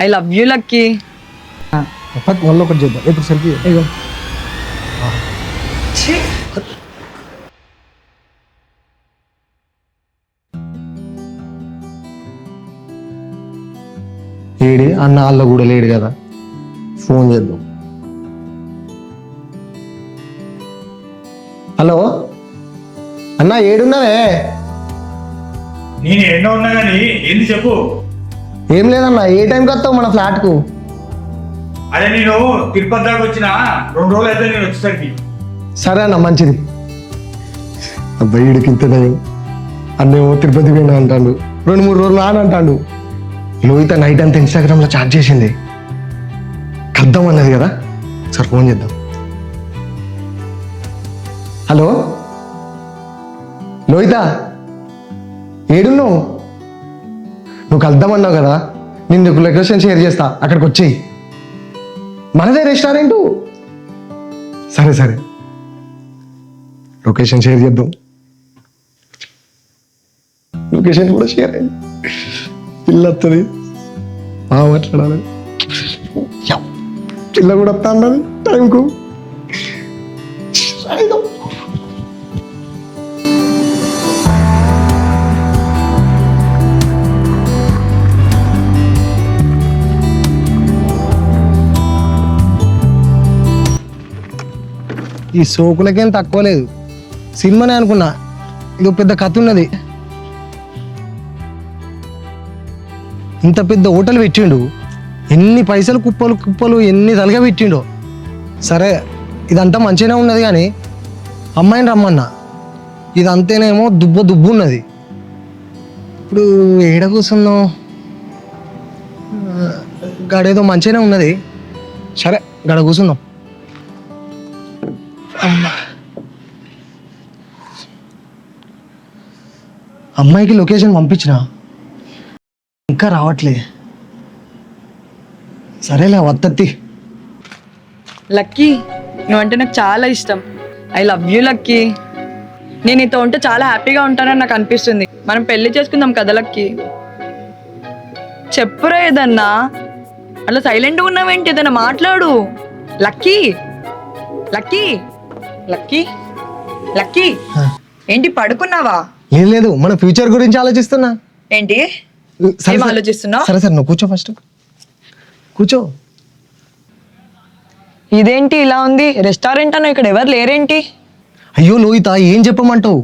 I love you lucky. మళ్ళీ ఒకటి చేద్దాం. ఇప్పుడు సెల్ఫీ ఇగో ఏడి అన్న వాళ్ళ కూడా లేడు కదా, ఫోన్ చేద్దాం. హలో అన్న, ఏడున్నావే? నేను ఎన్నో ఉన్నా కానీ ఏంది చెప్పు. ఏం లేదన్నా, ఏ టైంకి వస్తావు మన ఫ్లాట్కు? అదే నేను తిరుపతి దాకా వచ్చిన 2 రోజులు అయితే నేను వచ్చేసరికి. సరే అన్న, మంచిది. అబ్బాయి వీడికి ఇంత నయం. అన్నేమో తిరుపతి పోయినా అంటాడు, 2-3 రోజులు అని అంటాడు. లోహిత నైట్ అంతా ఇన్స్టాగ్రామ్లో చాట్ చేసింది, కద్దాం అన్నది కదా. సరే ఫోన్ చేద్దాం. హలో లోహిత, ఏడున్నావు? నువ్వు కలుద్దామన్నావు కదా, నేను నీకు లొకేషన్ షేర్ చేస్తా, అక్కడికి వచ్చేయి. మనదే రెస్టారెంటు. సరే సరే, లొకేషన్ షేర్ చేద్దాం. లొకేషన్ కూడా షేర్ అయింది. పిల్ల వస్తుంది, మాట్లాడాలి. పిల్ల కూడా వస్తా అన్నది టైంకు. ఈ సోకులకేం తక్కువ లేదు. సినిమానే అనుకున్నా, ఇది పెద్ద కథ ఉన్నది. ఇంత పెద్ద హోటల్ పెట్టిండు, ఎన్ని పైసలు కుప్పలు కుప్పలు ఎన్ని తలగా పెట్టిండో. సరే ఇదంతా మంచిగానే ఉన్నది కానీ అమ్మాయిని రమ్మన్నా, ఇదంతేనేమో దుబ్బు ఉన్నది. ఇప్పుడు ఏడ కూర్చున్నాం? గడేదో మంచిగానే ఉన్నది. సరే గడ కూర్చుందాం. అమ్మాయికి లొకేషన్ పంపించిన, ఇంకా రావట్లే. సరేలే వత్తత్తి. లక్కీ, నువ్వంటే నాకు చాలా ఇష్టం. I love you lucky. నేను నీతో ఉంటే చాలా హ్యాపీగా ఉంటానని నాకు అనిపిస్తుంది. మనం పెళ్లి చేసుకుందాం కదా లక్కీ. చెప్పురా ఏదన్నా, అలా సైలెంట్గా ఉన్నావేంటి? ఏదన్నా మాట్లాడు. లక్కీ లక్కీ లక్కీ లక్కీ, ఏంటి పడుకున్నావా? ఏం లేదు, మన ఫ్యూచర్ గురించి ఆలోచిస్తున్నా. ఏంటి సరే, ఏం ఆలోచిస్తున్నావు? సరే సరే నువ్వు కూర్చో, ఫస్ట్ కూర్చో. ఇదేంటి ఇలా ఉంది? రెస్టారెంట్ అన్న, ఇక్కడ ఎవరు లేరేంటి? అయ్యో లోహిత, ఏం చెప్పమంటావు?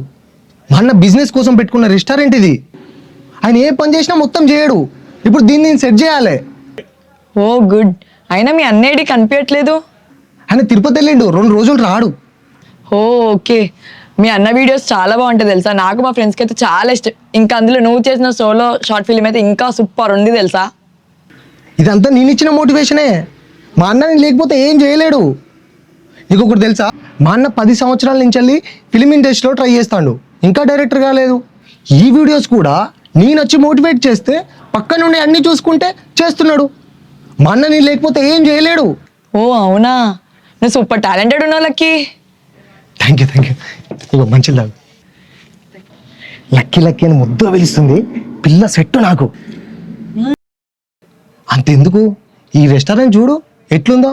మా అన్న బిజినెస్ కోసం పెట్టుకున్న రెస్టారెంట్ ఇది. ఆయన ఏ పని చేసినా మొత్తం చేయడు. ఇప్పుడు దీన్ని నేను సెట్ చేయాలి. ఓ గుడ్. అయినా మీ అన్నేడి కనిపించట్లేదు. ఆయన తిరుపతి వెళ్ళిండు, 2 రోజులు రాడు. ఓ ఓకే. మీ అన్న వీడియోస్ చాలా బాగుంటాయి తెలుసా. నాకు మా ఫ్రెండ్స్కి అయితే చాలా ఇష్టం. ఇంకా అందులో నువ్వు చేసిన సోలో షార్ట్ ఫిల్మ్ అయితే ఇంకా సూపర్ ఉంది తెలుసా. ఇదంతా నేను ఇచ్చిన మోటివేషనే. మా అన్న నేను లేకపోతే ఏం చేయలేడు. నీకు ఒకటి తెలుసా, మా అన్న 10 సంవత్సరాల నుంచి వెళ్ళి ఫిలిం ఇండస్ట్రీలో ట్రై చేస్తాడు, ఇంకా డైరెక్టర్ కాలేదు. ఈ వీడియోస్ కూడా నేను వచ్చి మోటివేట్ చేస్తే పక్క నుండి అన్నీ చూసుకుంటే చేస్తున్నాడు. మా అన్న నేను లేకపోతే ఏం చేయలేడు. ఓ అవునా, నువ్వు సూపర్ టాలెంటెడ్ ఉన్నావు లక్కీ. థ్యాంక్ యూ ఇగో మంచిది తాగు. లక్కీ లక్కీ అని ముద్దు పిలుస్తుంది పిల్ల. సెట్ నాకు అంతెందుకు, ఈ రెస్టారెంట్ చూడు ఎట్లుందో.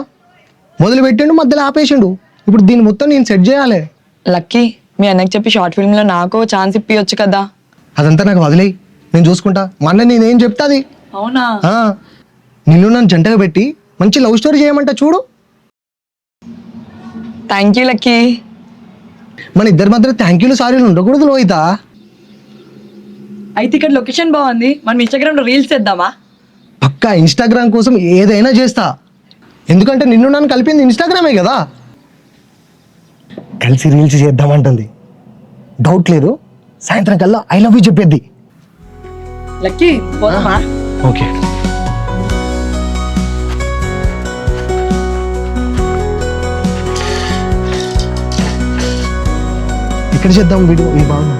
మొదలు పెట్టిండు, మధ్యలో ఆపేసిండు. ఇప్పుడు దీన్ని మొత్తం నేను సెట్ చేయాలి. లక్కీ, మీ అన్నకి చెప్పి షార్ట్ ఫిల్మ్లో నాకు ఛాన్స్ ఇప్పియొచ్చు కదా. అదంతా నాకు వదిలేయి, నేను చూసుకుంటా. మా అన్న నేనేం చెప్తా అది. అవునా? నిన్ను నన్ను జంటగా పెట్టి మంచి లవ్ స్టోరీ చేయమంట చూడు. Thank you lucky. మన ఇద్దరి మధ్య థ్యాంక్ యూలు సారీలు ఉండకూడదు లోహిత. అయితే ఇక్కడ లొకేషన్ బాగుంది, మనం ఇన్స్టాగ్రామ్లో రీల్స్ చేద్దామా? పక్కా ఇన్స్టాగ్రామ్ కోసం ఏదైనా చేస్తా. ఎందుకంటే నిన్ను నన్ను కలిపింది ఇన్స్టాగ్రామే కదా. కలిసి రీల్స్ చేద్దామంటుంది. డౌట్ లేదు, సాయంత్రం కల్లా ఐ లవ్ యూ చెప్పేద్ది. లక్కీ పోదామా? ఓకే. ఇక్కడ చేద్దాం వీడియో. ఈ బాగుంది.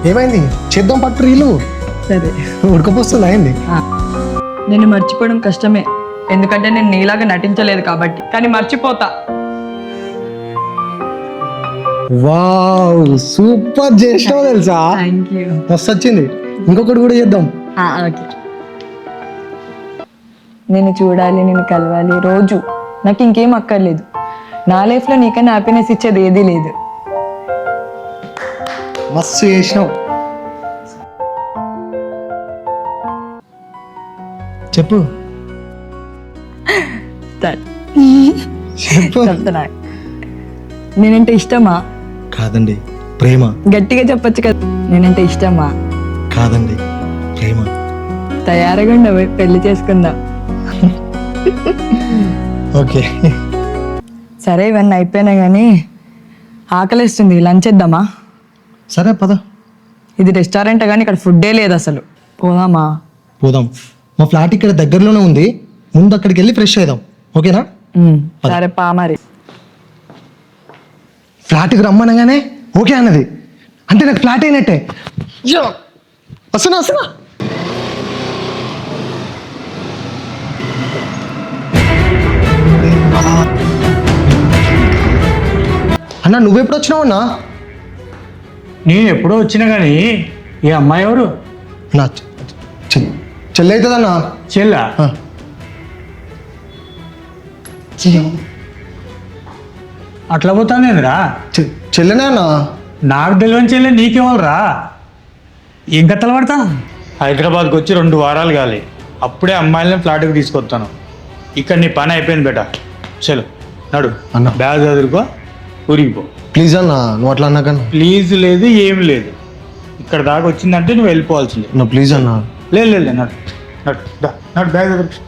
ఏమైంది? చేద్దాం పట్టు రీలు. సరే. ఉడకపోస్తుందా ఏంది? నేను మర్చిపోవడం కష్టమే, ఎందుకంటే నేను నీలాగా నటించలేదు కాబట్టి. కానీ మర్చిపోతా. వావ్, సూపర్ చేసినావు తెలుసా. Thank you. మస్తు వచ్చింది. ఇంకొకటి కూడా చేద్దాం. ఓకే. నేను చూడాలి, నేను కలవాలి రోజు. నాకు ఇంకేం అక్కర్లేదు. నా లైఫ్లో నీకన్నా హ్యాపీనెస్ ఇచ్చేది ఏదీ లేదు. మస్తు చేసినావు. చెప్పు చెప్పు. చెప్తున్నా. నేనంటే ఇష్టమా? కాదండి, ప్రేమ. గట్టిగా చెప్పొచ్చు కదా. నేనంటే ఇష్టమా? కాదండి, ప్రేమ. తయారుగా ఉండవు, పెళ్లి చేసుకుందాం. ఓకే. సరే, ఇవన్నీ అయిపోయినా కానీ ఆకలిస్తుంది. లంచ్ చేద్దామా? సరే పద. ఇది రెస్టారెంట్ కానీ ఇక్కడ ఫుడ్డే లేదు అసలు. పోదామా? పోదాం. మా ఫ్లాట్ ఇక్కడ దగ్గరలోనే ఉంది. ముందు అక్కడికి వెళ్ళి ఫ్రెష్ అవుదాం. ఓకేనా? సరే పా మరి. ఫ్లాట్కి రమ్మనగానే ఓకే అన్నది అంటే నాకు ఫ్లాట్ అయినట్టే. వస్తున్నా వస్తున్నా. అన్న నువ్వెప్పుడు వచ్చినావు అన్నా? నేను ఎప్పుడో వచ్చినా కానీ ఈ అమ్మాయి ఎవరు? నా చెల్లి అవుతుందన్నా. చెల్లా? అట్లా పోతానేంద్రా? చెల్లెనే అన్నా. నాకు తెలియని చెల్లె నీకెవరురా? ఏం కథలు పడతా? హైదరాబాద్కి వచ్చి 2 వారాలు కాలి, అప్పుడే అమ్మాయిలని ఫ్లాట్కి తీసుకొస్తాను. ఇక్కడ నీ పని అయిపోయింది బేట. చలో నడు అన్న. బ్యాగ్ చదువుకో, ఊరికిపో. ప్లీజ్ అన్నా, నువ్వు అట్లా అన్నాకన్నా. ప్లీజ్ లేదు, ఏం లేదు. ఇక్కడ దాకా వచ్చిందంటే నువ్వు వెళ్ళిపోవాల్సిందే. నా ప్లీజ్ అన్నా. లేదు లేదు, నడు నడు దా, నడు బ్యాగ్ చదువు.